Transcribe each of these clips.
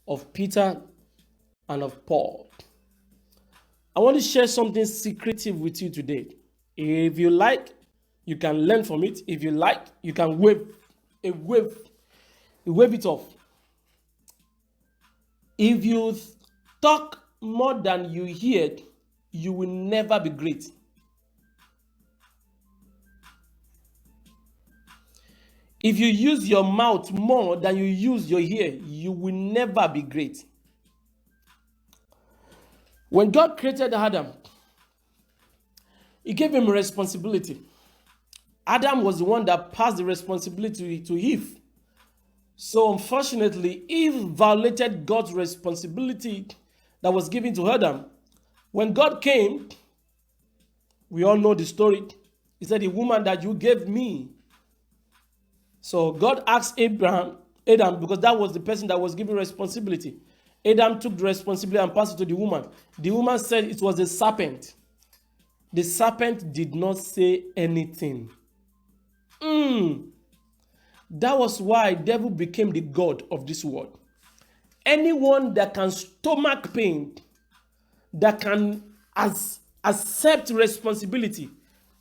of Peter and of Paul. I want to share something secretive with you today. If you like, you can learn from it. If you like, you can wave it off. If you talk more than you hear, you will never be great. If you use your mouth more than you use your ear, you will never be great. When God created Adam, He gave him responsibility. Adam was the one that passed the responsibility to Eve. So unfortunately, Eve violated God's responsibility that was given to Adam. When God came, we all know the story. He said, the woman that you gave me. So God asked Adam, because that was the person that was given responsibility. Adam took the responsibility and passed it to the woman. The woman said it was the serpent. The serpent did not say anything. That was why the devil became the god of this world. Anyone that can stomach pain, that can accept responsibility,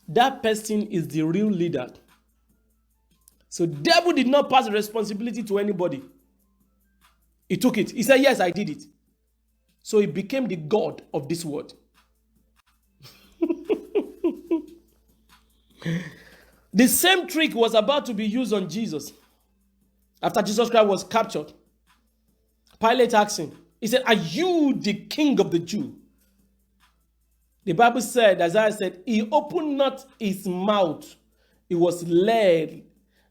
that person is the real leader. So the devil did not pass the responsibility to anybody. He took it. He said, yes, I did it. So he became the god of this world. The same trick was about to be used on Jesus. After Jesus Christ was captured, Pilate asked him, he said, are you the king of the Jews? The Bible said, Isaiah said, he opened not his mouth. He was led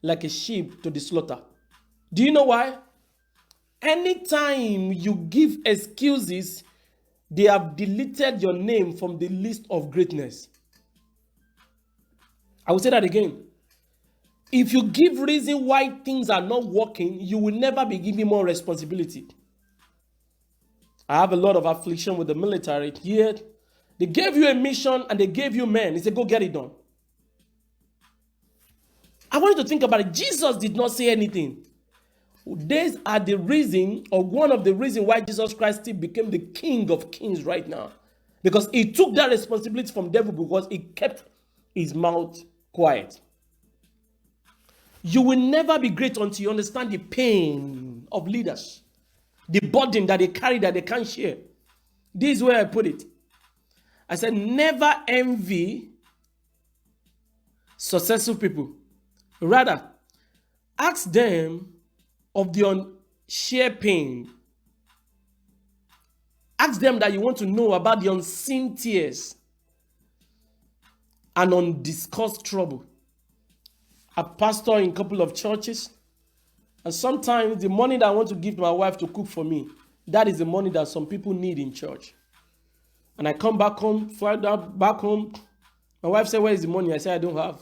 like a sheep to the slaughter. Do you know why? Anytime you give excuses, they have deleted your name from the list of greatness. I will say that again. If you give reason why things are not working, you will never be given more responsibility. I have a lot of affliction with the military here. They gave you a mission and they gave you men. They said, go get it done. I want you to think about it. Jesus did not say anything. These are the reason, or one of the reasons why Jesus Christ still became the King of Kings right now. Because he took that responsibility from the devil because he kept his mouth quiet. You will never be great until you understand the pain of leaders. The burden that they carry that they can't share. This is where I put it. I said, never envy successful people. Rather, ask them of the unshared pain. Ask them that you want to know about the unseen tears and undiscussed trouble. I pastor in a couple of churches, and sometimes the money that I want to give to my wife to cook for me, that is the money that some people need in church. And I come back home, back home, my wife said, where is the money? I said, I don't have.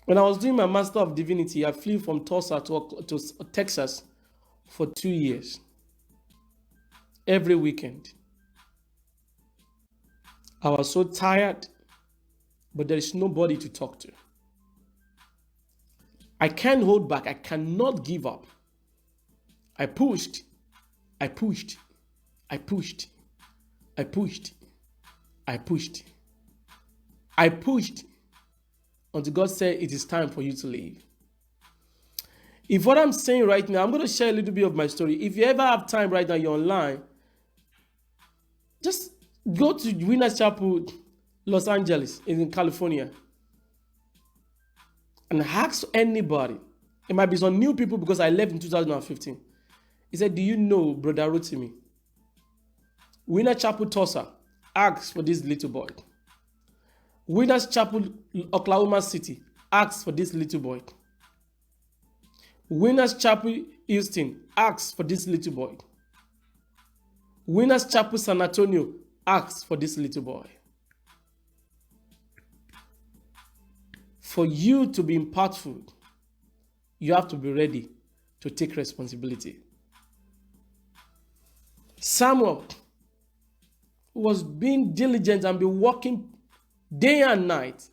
When I was doing my Master of Divinity, I flew from Tulsa to Texas for 2 years. Every weekend. I was so tired, but there is nobody to talk to. I can't hold back. I cannot give up. I pushed. I pushed. I pushed. I pushed. I pushed. I pushed until God said it is time for you to leave. If what I'm saying right now, I'm going to share a little bit of my story. If you ever have time right now, you're online, just go to Winners Chapel, Los Angeles, in California, and ask anybody. It might be some new people because I left in 2015. He said, do you know Brother Rotimi? Winners Chapel, Tulsa, ask for this little boy. Winners Chapel, Oklahoma City, ask for this little boy. Winners Chapel, Houston, ask for this little boy. Winners Chapel, San Antonio, ask for this little boy. For you to be impactful, you have to be ready to take responsibility. Samuel was being diligent and be working day and night.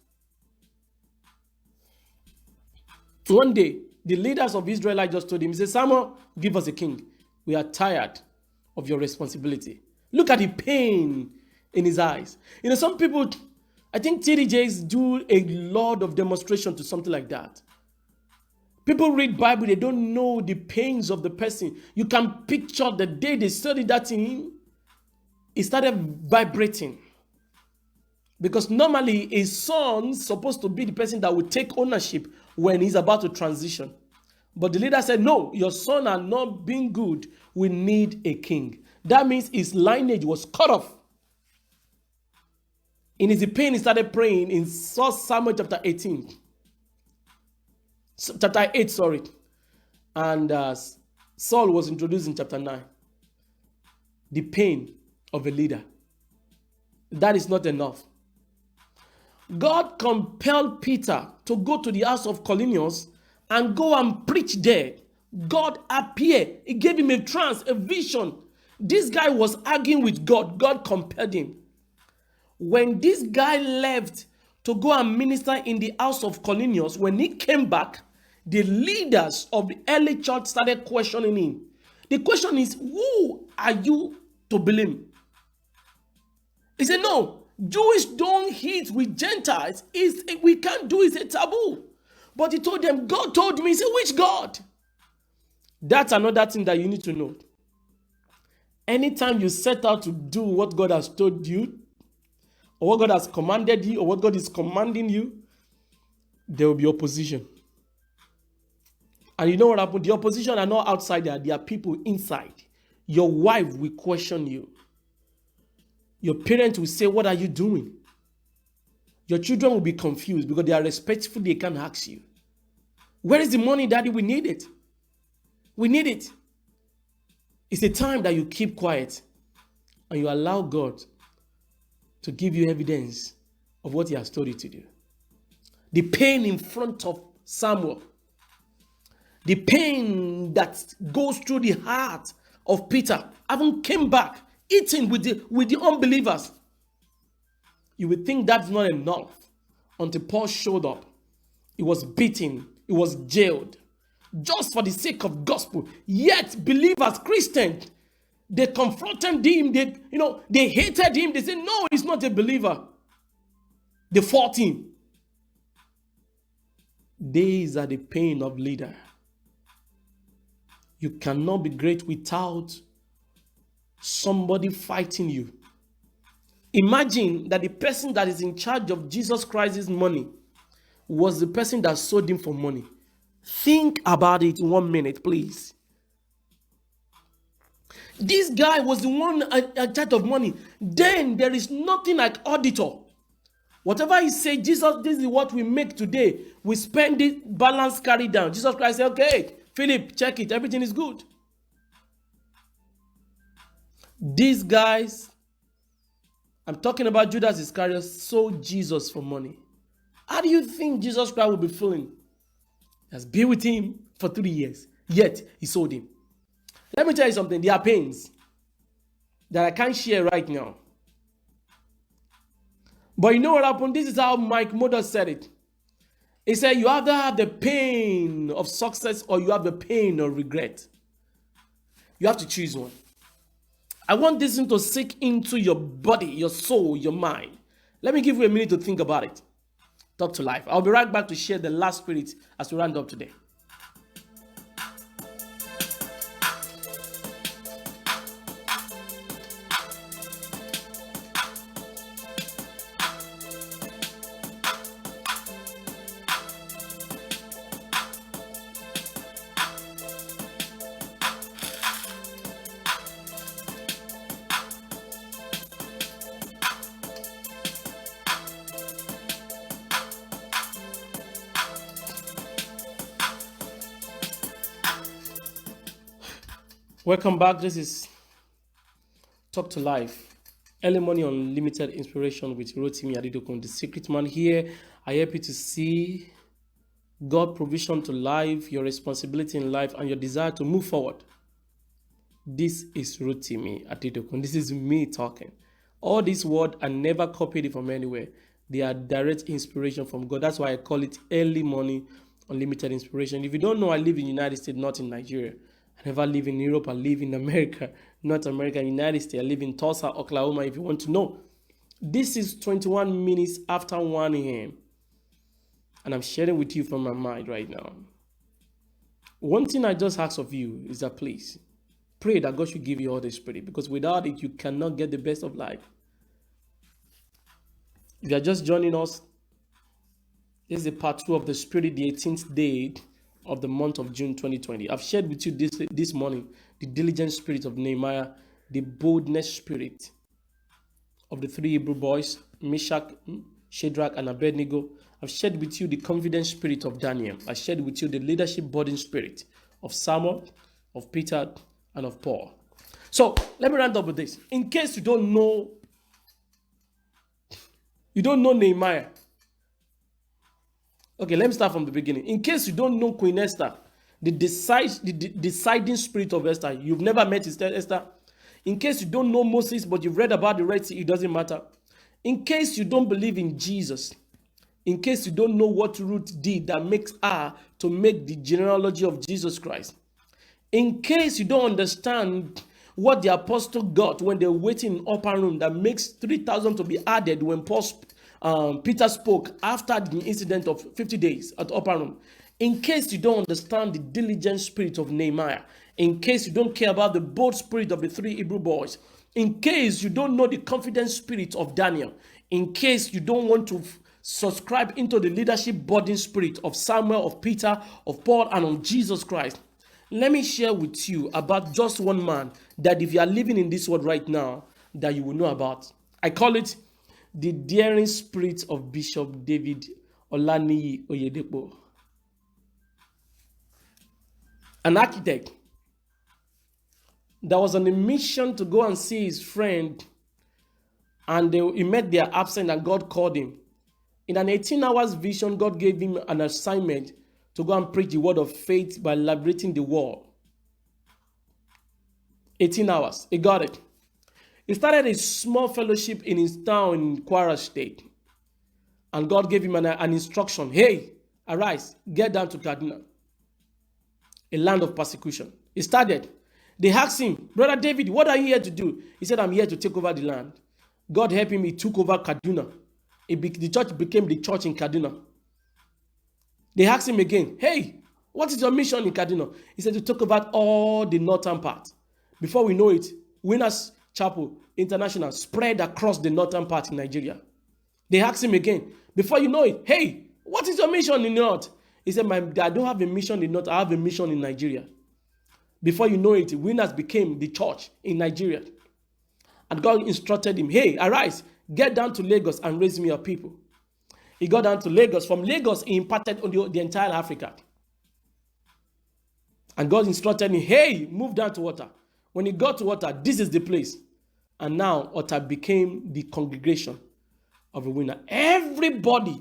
One day, the leaders of Israel just told him, he said, Samuel, give us a king. We are tired of your responsibility. Look at the pain in his eyes. You know, some people, I think TDJs do a lot of demonstration to something like that. People read Bible, they don't know the pains of the person. You can picture the day they studied that in him, it started vibrating. Because normally a son's supposed to be the person that will take ownership when he's about to transition. But the leader said, no, your son are not being good. We need a king. That means his lineage was cut off. In his pain, he started praying in 1 Samuel chapter 18. Chapter 8, sorry. And Saul was introduced in chapter 9. The pain of a leader. That is not enough. God compelled Peter to go to the house of Cornelius and go and preach there. God appeared. He gave him a trance, a vision. This guy was arguing with God. God compelled him. When this guy left to go and minister in the house of Cornelius, when he came back, the leaders of the early church started questioning him. The question is, who are you to believe? He said, no, Jewish don't eat with Gentiles. We can't do it. It's a taboo. But he told them, God told me. He said, which God? That's another thing that you need to know. Anytime you set out to do what God has told you, or what God has commanded you, or what God is commanding you, there will be opposition. And you know what happened? The opposition are not outside there. There are people inside. Your wife will question you. Your parents will say, what are you doing? Your children will be confused because they are respectful. They can't ask you. Where is the money, Daddy? We need it. We need it. It's a time that you keep quiet and you allow God to give you evidence of what he has told you to do. The pain in front of Samuel. The pain that goes through the heart of Peter. Having came back, eating with the unbelievers. You would think that's not enough until Paul showed up. He was beaten. He was jailed. Just for the sake of gospel. Yet believers, Christians, they confronted him. They hated him. They said, no, he's not a believer. They fought him. These are the pain of leader. You cannot be great without somebody fighting you. Imagine that the person that is in charge of Jesus Christ's money was the person that sold him for money. Think about it 1 minute, please. This guy was the one in charge of money. Then there is nothing like auditor. Whatever he said, Jesus, this is what we make today. We spend it, balance carry down. Jesus Christ said, okay, Philip, check it. Everything is good. These guys, I'm talking about Judas Iscariot, sold Jesus for money. How do you think Jesus Christ will be feeling? He has been with him for 3 years, yet he sold him. Let me tell you something. There are pains that I can't share right now. But you know what happened? This is how Mike Moder said it. He said, you either have the pain of success or you have the pain of regret. You have to choose one. I want this thing to sink into your body, your soul, your mind. Let me give you a minute to think about it. Talk to life. I'll be right back to share the last spirit as we round up today. Welcome back. This is Talk to Life. Early morning unlimited inspiration with Bishopdavidoyedepo, the secret man here. I help you to see God's provision to life, your responsibility in life, and your desire to move forward. This is Bishopdavidoyedepo. This is me talking. All these words are never copied from anywhere. They are direct inspiration from God. That's why I call it early morning unlimited inspiration. If you don't know, I live in the United States, not in Nigeria. I never live in Europe. I live in America, not America, United States. I live in Tulsa, Oklahoma, if you want to know. This is 21 minutes after 1 a.m. And I'm sharing with you from my mind right now. One thing I just ask of you is that please pray that God should give you all the Spirit, because without it, you cannot get the best of life. If you are just joining us, this is the part 2 of the Spirit, the 18th day of the month of June 2020. I've shared with you this morning the diligent spirit of Nehemiah, the boldness spirit of the 3 Hebrew boys, Meshach, Shadrach, and Abednego. I've shared with you the confident spirit of Daniel. I shared with you the leadership burden spirit of Samuel, of Peter, and of Paul. So let me round up with this. In case you don't know Nehemiah. Okay, let me start from the beginning. In case you don't know Queen Esther, the deciding spirit of Esther, you've never met Esther. In case you don't know Moses, but you've read about the Red Sea, it doesn't matter. In case you don't believe in Jesus, in case you don't know what Ruth did that makes her to make the genealogy of Jesus Christ, in case you don't understand what the apostle got when they're waiting in upper room that makes 3,000 to be added when Peter spoke after the incident of 50 days at upper room, in case you don't understand the diligent spirit of Nehemiah, in case you don't care about the bold spirit of the 3 Hebrew boys, in case you don't know the confident spirit of Daniel, in case you don't want to subscribe into the leadership burden spirit of Samuel, of Peter, of Paul, and of Jesus Christ, let me share with you about just one man that if you are living in this world right now, that you will know about. I call it the daring spirit of Bishopdavidoyedepo, an architect that was on a mission to go and see his friend, and he met their absent, and God called him. In an 18 hours vision, God gave him an assignment to go and preach the word of faith by liberating the world. 18 hours. He got it. He started a small fellowship in his town in Kwara State. And God gave him an instruction. Hey, arise, get down to Kaduna, a land of persecution. He started. They asked him, Brother David, what are you here to do? He said, I'm here to take over the land. God helped him. He took over Kaduna. The church became the church in Kaduna. They asked him again, hey, what is your mission in Kaduna? He said to talk about all the northern part. Before we know it, Winners Chapel International spread across the northern part in Nigeria. They asked him again, before you know it, hey, what is your mission in the north? He said, I don't have a mission in the north, I have a mission in Nigeria. Before you know it, Winners became the church in Nigeria. And God instructed him, hey, arise, get down to Lagos and raise me up people. He got down to Lagos. From Lagos, he imparted on the entire Africa. And God instructed him, hey, move down to Water. When he got to Water, this is the place. And now, Water became the congregation of a winner. Everybody,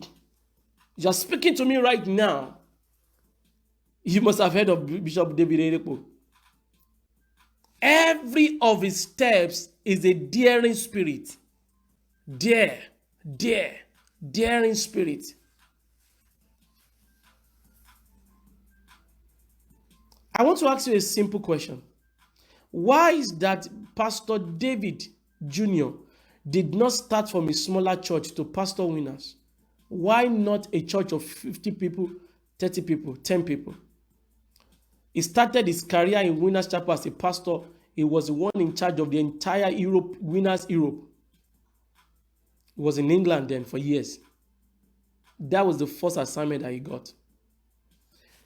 you're speaking to me right now, you must have heard of Bishopdavidoyedepo. Every of his steps is a daring spirit. Daring spirit. I want to ask you a simple question. Why is that Pastor David Jr. did not start from a smaller church to pastor Winners? Why not a church of 50 people, 30 people, 10 people? He started his career in Winners Chapel as a pastor. He was the one in charge of the entire Europe, Winners Europe. He was in England then for years. That was the first assignment that he got.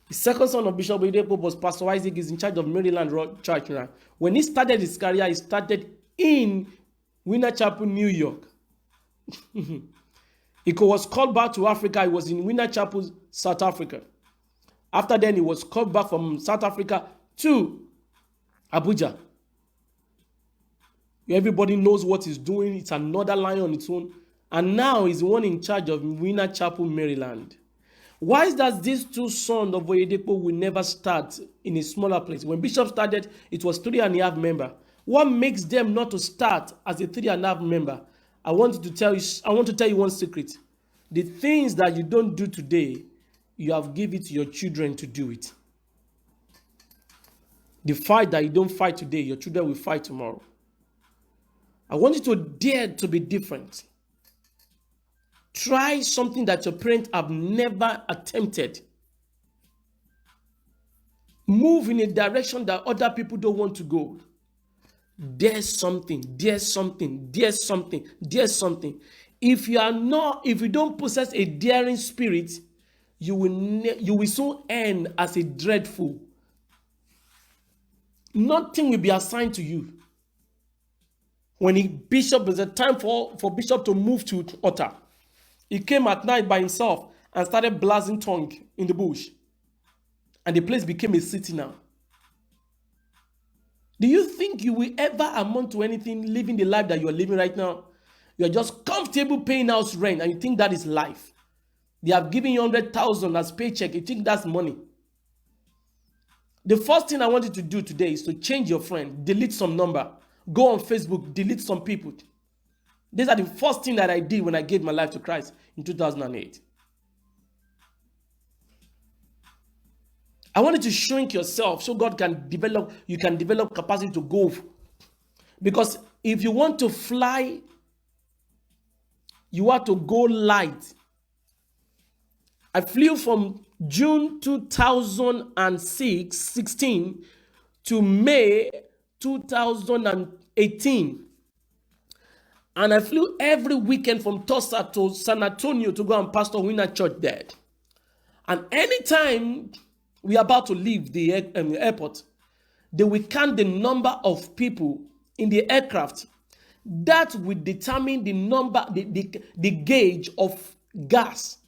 The second son of Bishop Oyedepo was Pastor Isaac. He's in charge of Maryland Church now. When he started his career, he started in Winner Chapel, New York. He was called back to Africa. He was in Winner Chapel, South Africa. After then, he was called back from South Africa to Abuja. Everybody knows what he's doing. It's another line on its own. And now he's the one in charge of Winner Chapel, Maryland. Why is that these two sons of Oyedepo will never start in a smaller place? When Bishop started, it was 3.5 members. What makes them not to start as a 3.5 member? I want to tell you one secret. The things that you don't do today, you have given it to your children to do it. The fight that you don't fight today, your children will fight tomorrow. I want you to dare to be different. Try something that your parents have never attempted. Move in a direction that other people don't want to go. Dare something, dare something, dare something, dare something. If you don't possess a daring spirit, you will soon end as a dreadful. Nothing will be assigned to you. When Bishop, there's a time for Bishop to move to altar. He came at night by himself and started blasting tongue in the bush. And the place became a city now. Do you think you will ever amount to anything living the life that you are living right now? You are just comfortable paying house rent and you think that is life. They have given you 100,000 as paycheck. You think that's money. The first thing I want you to do today is to change your friend, delete some number, go on Facebook, delete some people. These are the first thing that I did when I gave my life to Christ in 2008. I want you to shrink yourself so God can develop, you can develop capacity to go. Because if you want to fly, you have to go light. I flew from June 2016 to May 2018. And I flew every weekend from Tulsa to San Antonio to go and pastor Winner Church there. And anytime we are about to leave the airport, they will count the number of people in the aircraft. That will determine the number, the gauge of gas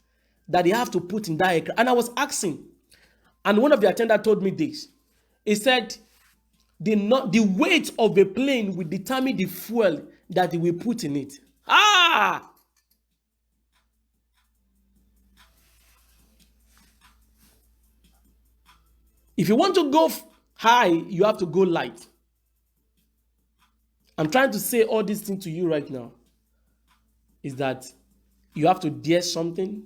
that they have to put in that aircraft. And I was asking, and one of the attendants told me this. He said, the weight of a plane will determine the fuel that they will put in it. Ah! If you want to go high, you have to go light. I'm trying to say all these things to you right now. Is that you have to dare something.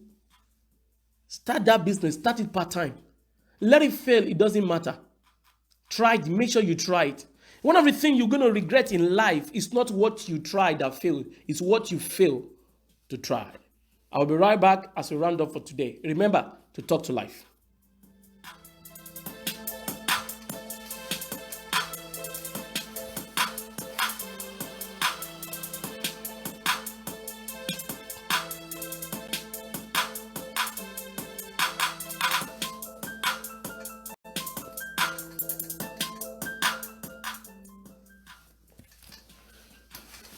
Start that business. Start it part-time. Let it fail. It doesn't matter. Try it. Make sure you try it. One of the things you're going to regret in life is not what you tried that failed. It's what you failed to try. I'll be right back as we round up for today. Remember to talk to life.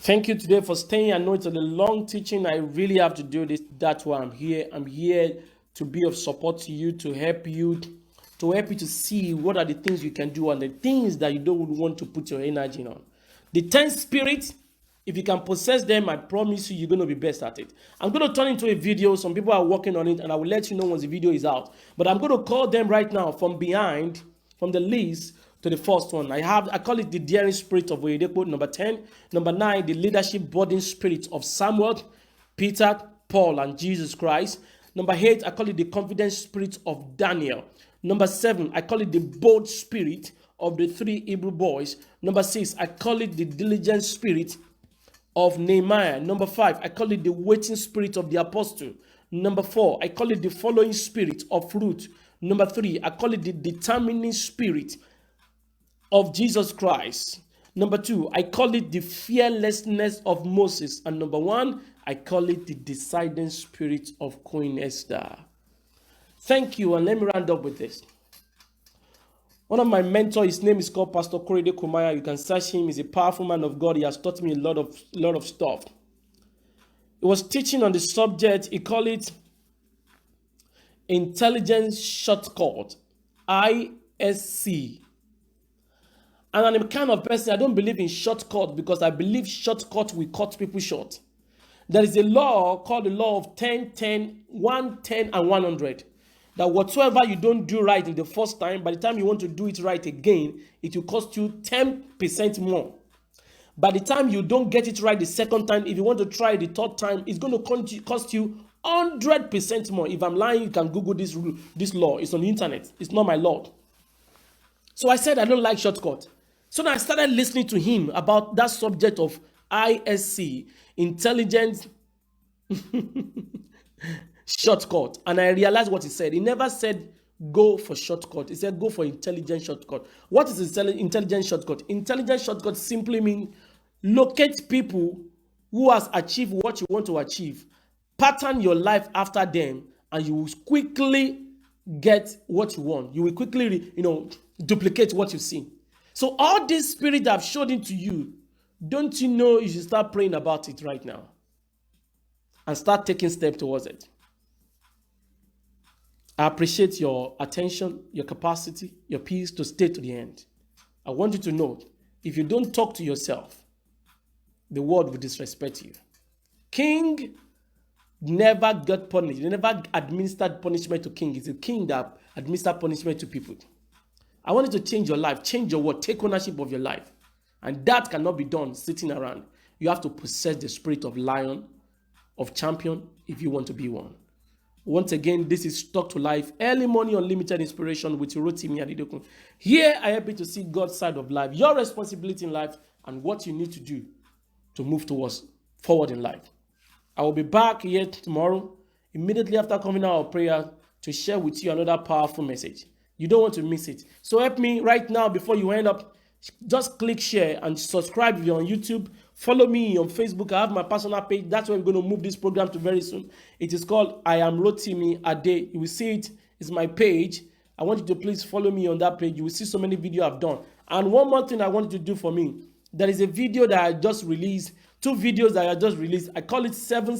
Thank you today for staying. I know it's a long teaching. I really have to do this. That's why I'm here. I'm here to be of support to you, to help you to see what are the things you can do and the things that you don't want to put your energy on. The 10 spirits, if you can possess them, I promise you, you're going to be best at it. I'm going to turn into a video. Some people are working on it, and I will let you know once the video is out. But I'm going to call them right now from behind, from the list, to the first one. I call it the daring spirit of Oyedepo, number 10. Number 9, the leadership burden spirit of Samuel, Peter, Paul, and Jesus Christ. Number 8, I call it the confidence spirit of Daniel. Number 7, I call it the bold spirit of the 3 Hebrew boys. Number 6, I call it the diligent spirit of Nehemiah. Number 5, I call it the waiting spirit of the apostle. Number 4, I call it the following spirit of Ruth. Number 3, I call it the determining spirit of Jesus Christ. Number 2, I call it the fearlessness of Moses. And number 1, I call it the deciding spirit of Queen Esther. Thank you, and let me round up with this. One of my mentors, his name is called Pastor Korede Kumaya. You can search him. He's a powerful man of God. He has taught me a lot of stuff. He was teaching on the subject. He called it Intelligence Shortcut, ISC. And I'm the kind of person, I don't believe in shortcut because I believe shortcut will cut people short. There is a law called the law of 10, 10, 110, and 100. That whatsoever you don't do right in the first time, by the time you want to do it right again, it will cost you 10% more. By the time you don't get it right the second time, if you want to try the third time, it's going to cost you 100% more. If I'm lying, you can Google this rule, this law. It's on the internet. It's not my law. So I said I don't like shortcut. So now I started listening to him about that subject of ISC, intelligent shortcut. And I realized what he said. He never said go for shortcut. He said go for intelligent shortcut. What is intelligent shortcut? Intelligent shortcut simply means locate people who has achieved what you want to achieve, pattern your life after them, and you will quickly get what you want. You will quickly, duplicate what you see. So all this spirit I've showed into you, don't you know you should start praying about it right now and start taking steps towards it. I appreciate your attention, your capacity, your peace to stay to the end. I want you to know, if you don't talk to yourself, the world will disrespect you. King never got punished. They never administered punishment to king. It's a king that administered punishment to people. I want you to change your life, change your word, take ownership of your life. And that cannot be done sitting around. You have to possess the spirit of lion, of champion, if you want to be one. Once again, this is Talk to Life, early morning unlimited inspiration with NewDawnTV. Here I help you to see God's side of life, your responsibility in life, and what you need to do to move forward in life. I will be back here tomorrow, immediately after coming out of prayer, to share with you another powerful message. You don't want to miss it. So help me right now before you end up. Just click share and subscribe if you're on YouTube. Follow me on Facebook. I have my personal page. That's where we're going to move this program to very soon. It is called I Am Rotimi Ade. You will see it. It's my page. I want you to please follow me on that page. You will see so many videos I've done. And one more thing I want you to do for me. There is a video that I just released. 2 videos that I just released. I call it seven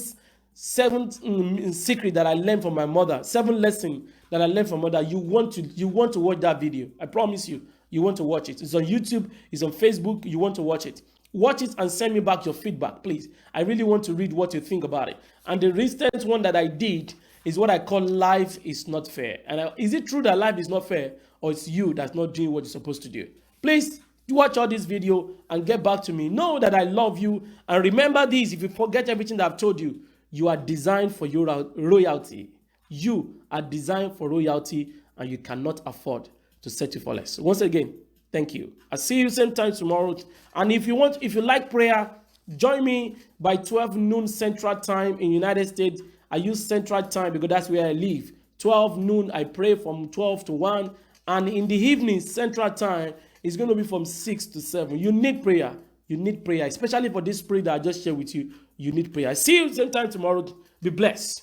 secret that I learned from my mother. 7 lessons that I learned from my mother. You want to watch that video. I promise you. You want to watch it. It's on YouTube. It's on Facebook. You want to watch it. Watch it and send me back your feedback, please. I really want to read what you think about it. And the recent one that I did is what I call life is not fair. And is it true that life is not fair, or it's you that's not doing what you're supposed to do? Please watch all this video and get back to me. Know that I love you. And remember this, if you forget everything that I've told you, you are designed for your royalty. You are designed for royalty, and you cannot afford to settle for less. Once again, thank you. I'll see you same time tomorrow. And if you like prayer, join me by 12 noon Central Time in United States. I use Central Time because that's where I live. 12 noon, I pray from 12 to 1. And in the evening, Central Time, it's going to be from 6 to 7. You need prayer. You need prayer, especially for this spirit that I just shared with you. You need prayer. See you same time tomorrow. Be blessed.